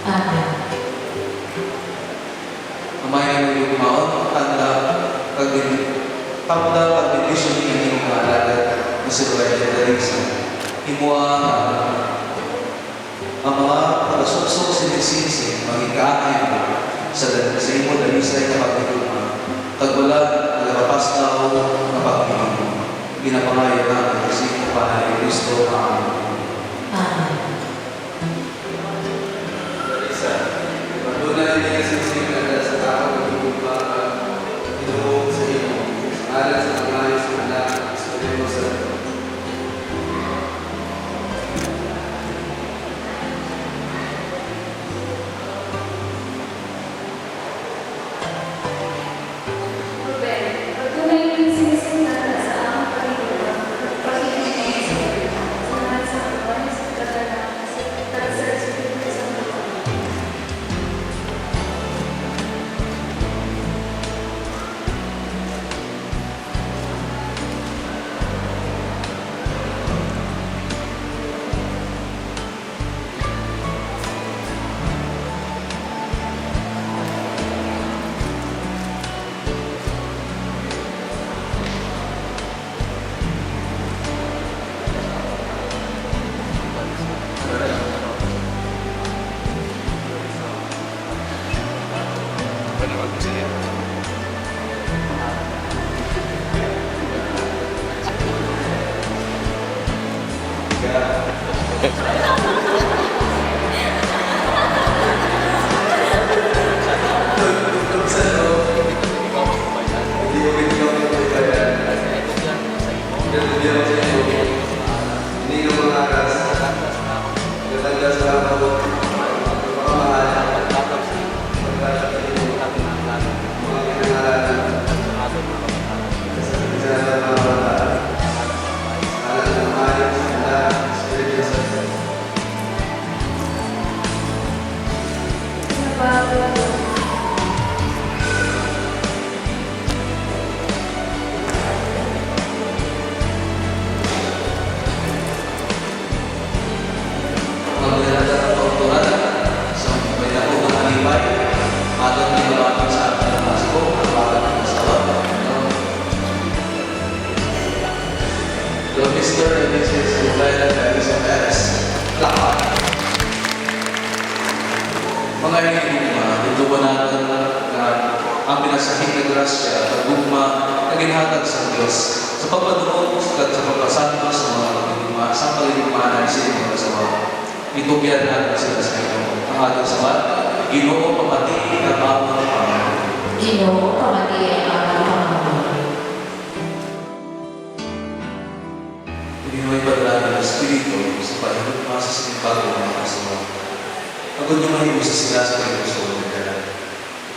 Amen. Amayan mo yung maon, tanda, pag-bendisyon niya yung maalagat na si Raya Teresa. Himuang ang mga pagasuksok sinisisi, magigaahin sa imo dalisay na pagtutulungan. Kagwala, nagpapas na ako na pagpilihan. Ginapangayon namin kasi Panay Kristo. Amen. Amen. Teresa, patunan niya sinisisi sa tao na ito sa iyo. Alam sa mga sa anak, sa iyo sa Mr. and Mrs. Raya Teresa Perez. Lahat. Mga hinigma, ito ba natin na ang pinasahing na grasya at gugma na ginhatag sa Diyos sa pagpadunod at sa pagpasanto sa mga hinigma sa paligmanan sa inyong kasawa. Itubyan natin sila sa inyo. Ang ating sabat, Ginoo pamati ang amang Panginoon. Ginoo, pamati ang amang Panginoon. Ginoo'y padala ng Espiritu sa panahon sa sinibago ng mga kasawa. Agad niyo mahibos sila sa kanyang nila.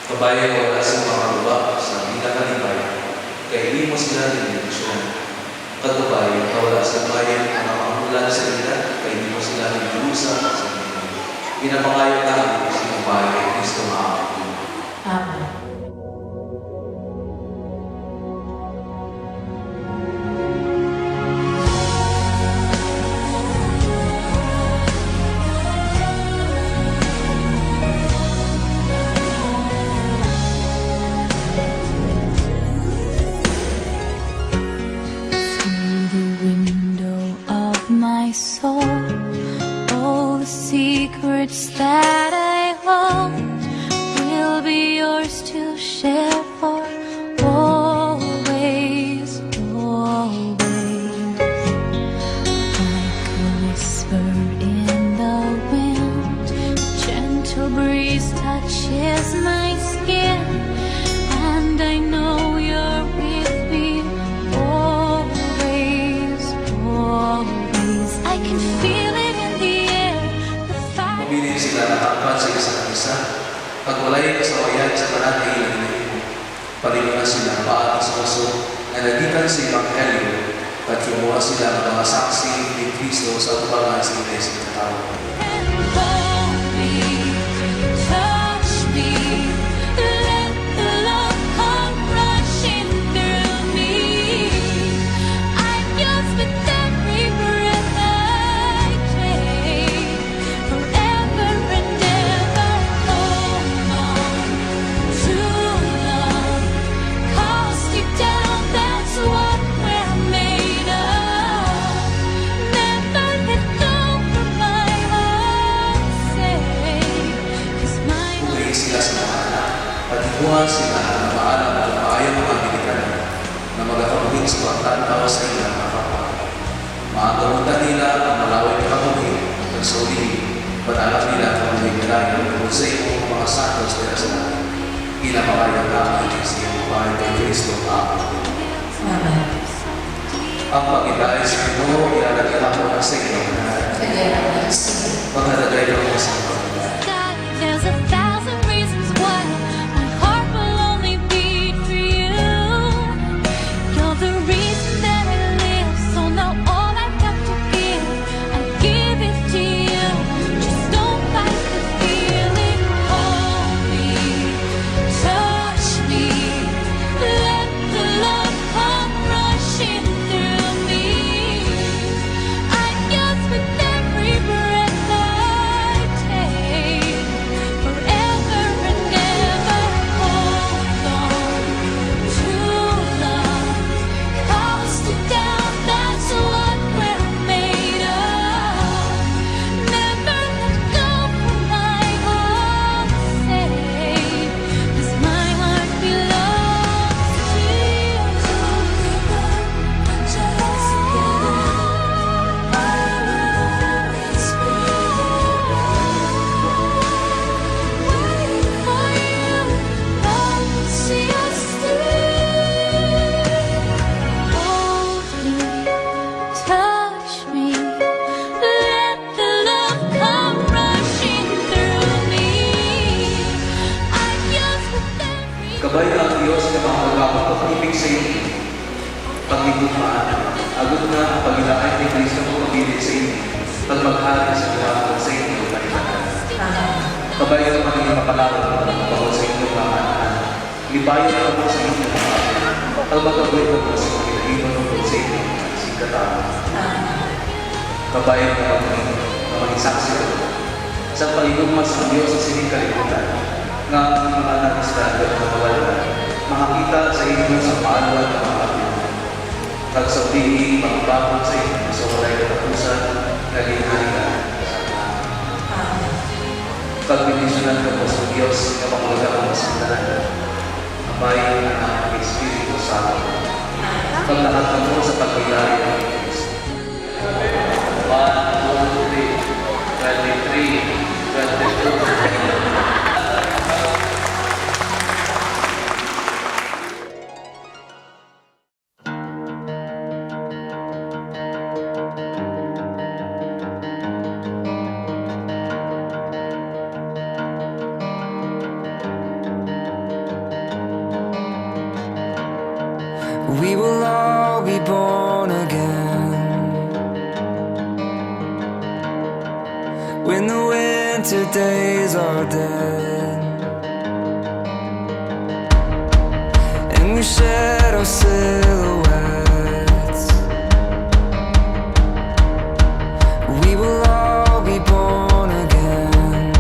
Kabayan wala sa mga lupa sa pinakalibay, kaya hindi mo sila dinidisyon. Kagabayan na wala sa bayan ang mga ulan sa nila, kaya hindi mo sila dinulusa sa nila. Pinapangayon namin sa mga bayan, Kristo maamin. Amen. Secrets that I hold will be yours to share for always, always. Like a whisper in the wind, gentle breeze touches my skin, and I know you're with me always, always. I can feel it in the air. Pumili sila na takpan sa isang isa. Pag wala'y kasawayan sa panatay ilang paliguan sila paati sa kaso na nagikan sa Ebanghelyo at kumuha sila ng mga saksi ni Kristo sa tubangan sa Iglesia ng tao. Kumuha sila na maalam at maayang mga militar na magkakabuhin sa pagtanaw sa ilang mga kapwa. Maagamuntan nila ang malaway na kabuhin at saulihin, panalang nila ang kabuhin nila yung sa iyong mga santos nila sa natin. Kinapakayang namin sa iyong bahay kay Kristo ang Amen. ang pag-ibay sa Pinoy, ilalagay ako na sa inyong lahat. Kaya naman siya. Maglalagay ka mo sa Panginoon. There's 1,000 reasons why my heart will only beat for you. You're the reason that I live, so now all I've got to give, I give it to you. Just don't fight the feeling. Hold me, touch me, let the love come rushing through me. I guess with every breath I take, forever and ever hold on to love. Cost it down, that's what we're made of. Never let go from my heart, safe, 'cause my heart belongs to you. Just together, waiting for you, love will see us through. Hold me, touch me, let the love come rushing through me. I guess with every Gabay ka ang Diyos na mga magkakot at ibig sa iyo. Pagligupaan, agad na ang pag-ilaay ni Kristo kung pagbilit sa inyo, pagmaghari sa gawin sa inyo kanilangan. Amen. Gabay ka magiging mapalawag ng bawal sa inyo kamaan. Libayan ka po sa inyo mga kapatid. Pagmagkabuhay ka po sa inyo, inununog sa inyo, sikatawa. Kabayan ka na maging saksi ka po. Sa paligugmas ng Diyos sa sining kalimutan, nga ang mga nagistan at makawalan, makakita sa inyo sa paaluan ng mga kapatid. Pagsabihin, magbabot sa inyo sa walay katapusan, naging halikan sa lahat. Amen. Pagbinisyonan ka po sa Diyos na pangalagang masandalan, ang bayan ng ang Espiritu Santo. Paglahat ka mo sa pagkilari ng Diyos. 1, 2, 3, 23, 22. We will all be born again when the winter days are dead and we shed our silhouettes. We will all be born again.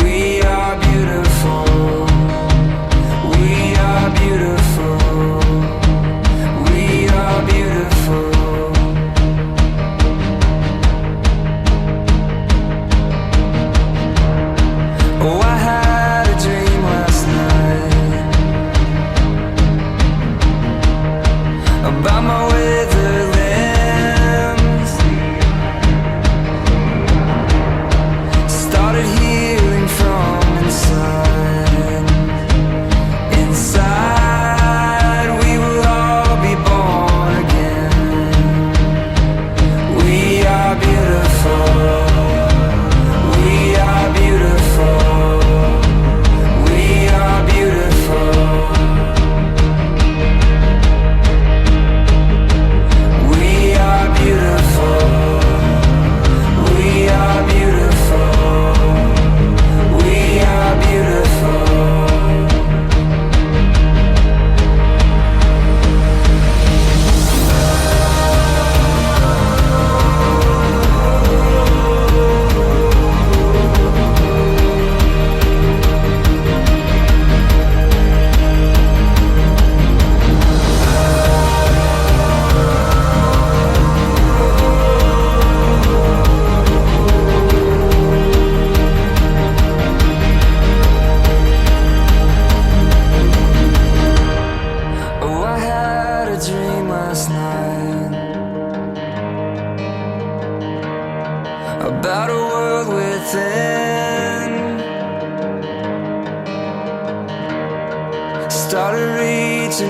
We are beautiful. We are beautiful. We are beautiful. Oh, I had a dream last night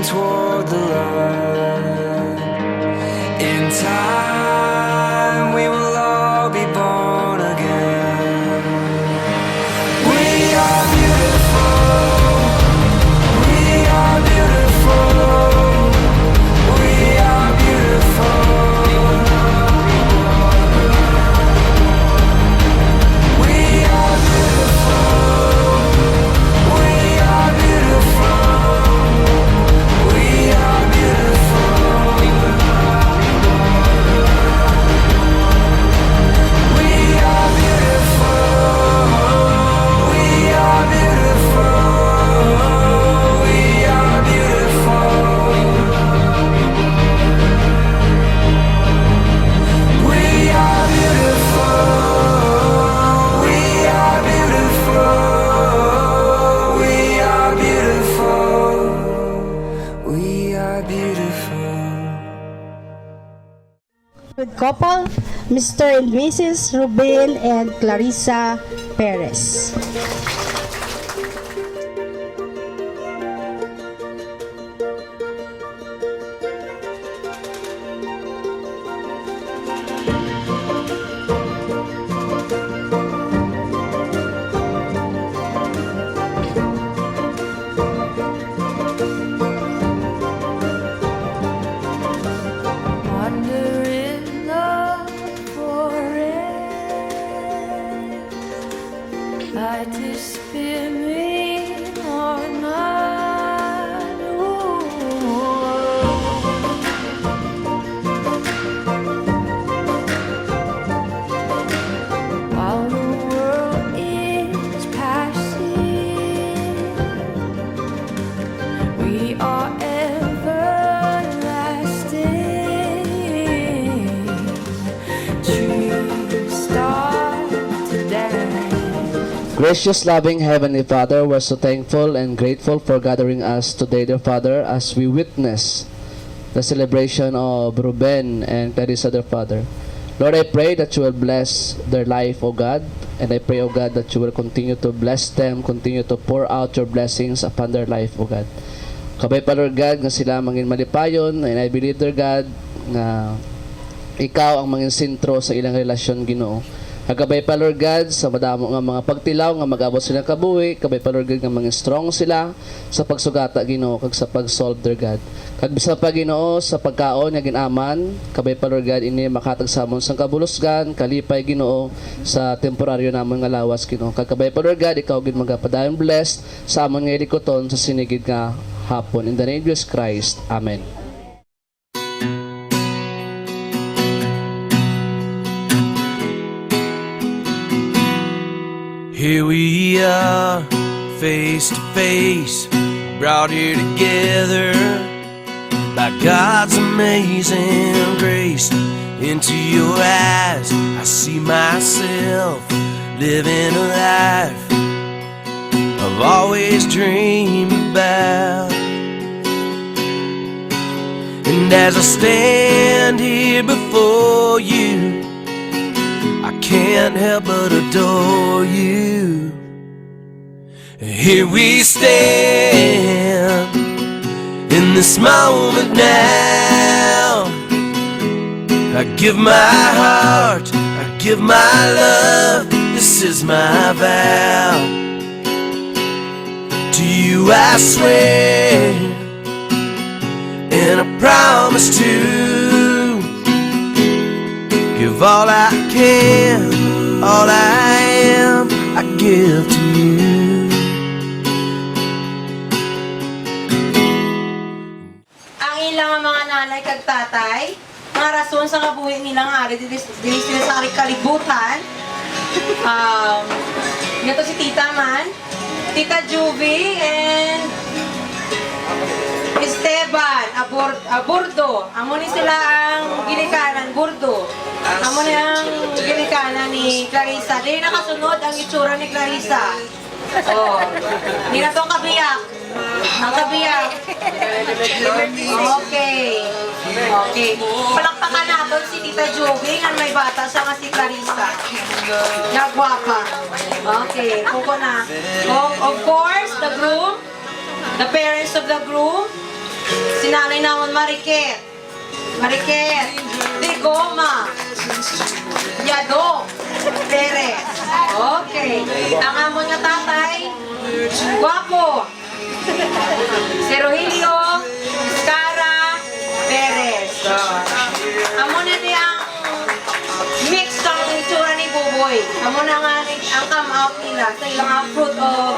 toward the light. In time, we will all be born again. We are beautiful. We are beautiful. We are beautiful. We are beautiful. We are beautiful. We are beautiful. We are beautiful. We are beautiful. We are beautiful. We are beautiful. We are beautiful. We are beautiful. We are beautiful. With couple, Mr. and Mrs. Ruben and Clarissa Perez. Wonder in love forever. Light is spinning or not. While the world is passing, we are everlasting. Trees start to dance. Gracious, loving Heavenly Father, we're so thankful and grateful for gathering us today, dear Father, as we witness the celebration of Ruben and Clarissa, dear Father. Lord, I pray that you will bless their life, O God, and I pray, O God, that you will continue to bless them, continue to pour out your blessings upon their life, O God. Kabay pa, Lord God, nga sila mangin malipayon, and I believe, dear God, na ikaw ang mangin sentro sa ilang relasyon, Ginoo. Kagabay pa, Lord God, sa madamo nga mga pagtilaw nga mag-abot silang kabuhi, kabay pa, Lord God, nga mga strong sila sa pagsugata, Ginoo, kag sa pag-solve, dear God. Kag bisa pa, Ginoo, sa pagkaon nga ginaman, kabay pa, Lord God, ini makatag sa amon sang kabulusgan, kalipay, Ginoo, sa temporaryo namon nga lawas, Ginoo. Kag kabay pa, Lord God, ikaw gid magapadayon blessed sa amon nga likoton sa sinigid nga hapon. In the name of Jesus Christ. Amen. Here we are, face to face, brought here together by God's amazing grace. Into your eyes, I see myself living a life I've always dreamed about. And as I stand here before you, I can't help but adore you. Here we stand in this moment now. I give my heart, I give my love, this is my vow. To you I swear, and I promise to give all I can, all I am, I give to you. Ang ilang mga nanay kag tatay, mga rason sa kabuhi nilang ari dili sila sa kalibutan. Ito si Tita Man, Tita Juvie, and Esteban, Burdo. Amo ni sila ang ginikanan, Burdo. Amo ni ang ginikanan ni Clarissa. Di nakasunod ang itsura ni Clarissa. Oh, di na itong kabiyak. Ang kabiyak. Okay. Okay. Palakpakan natin si Tita Jovie, nga may bata siya nga si Clarissa. Nagwapa. Okay, kuko na. Of course, the groom, the parents of the groom, Sinanay naman Mariket. Mariket. Digoma. Yado. Perez. Okay. Ang amon nga tatay, guwapo. Si Rogelio Cara Perez. So, amo na di ang mix ng itsura ni Buboy. Amo na nga ang come out nila sa ilang fruit of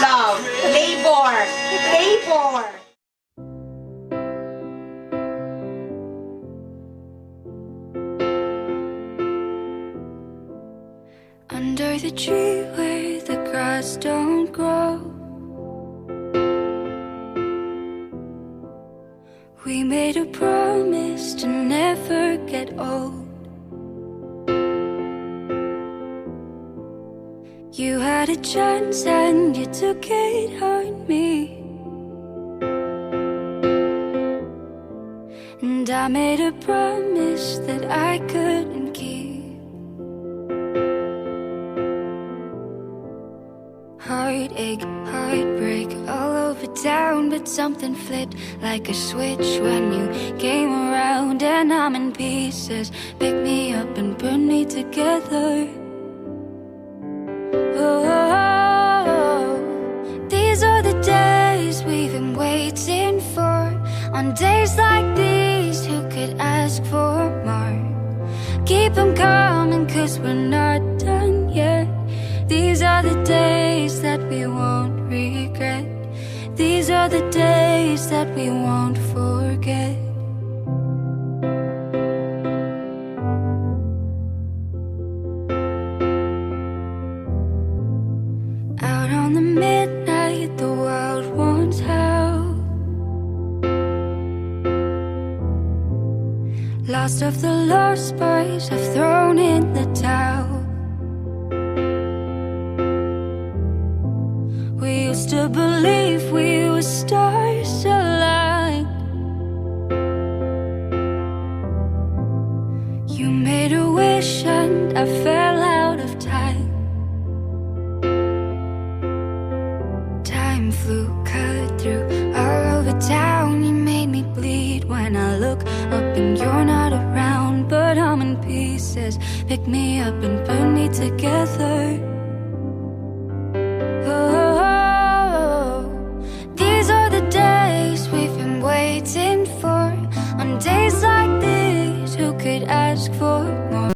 love. Labor. Labor. Under the tree where the grass don't grow, we made a promise to never get old. You had a chance and you took it on me, and I made a promise that I couldn't keep. Heartache, heartbreak all over town, but something flipped like a switch when you came around, and I'm in pieces. Pick me up and burn me together. Oh, these are the days we've been waiting for. On days like these, who could ask for more? Keep them coming, 'cause we're not done yet. These are the days that we won't regret. These are the days that we won't forget. Out on the midnight, the world wants help. Lost of the lost boys have thrown in the towel. We used to believe we were stars aligned. You made a wish and I fell out of time. Time flew, cut through all over town. You made me bleed when I look up and you're not around. But I'm in pieces. Pick me up and burn me together. Waiting for on days like these, who could ask for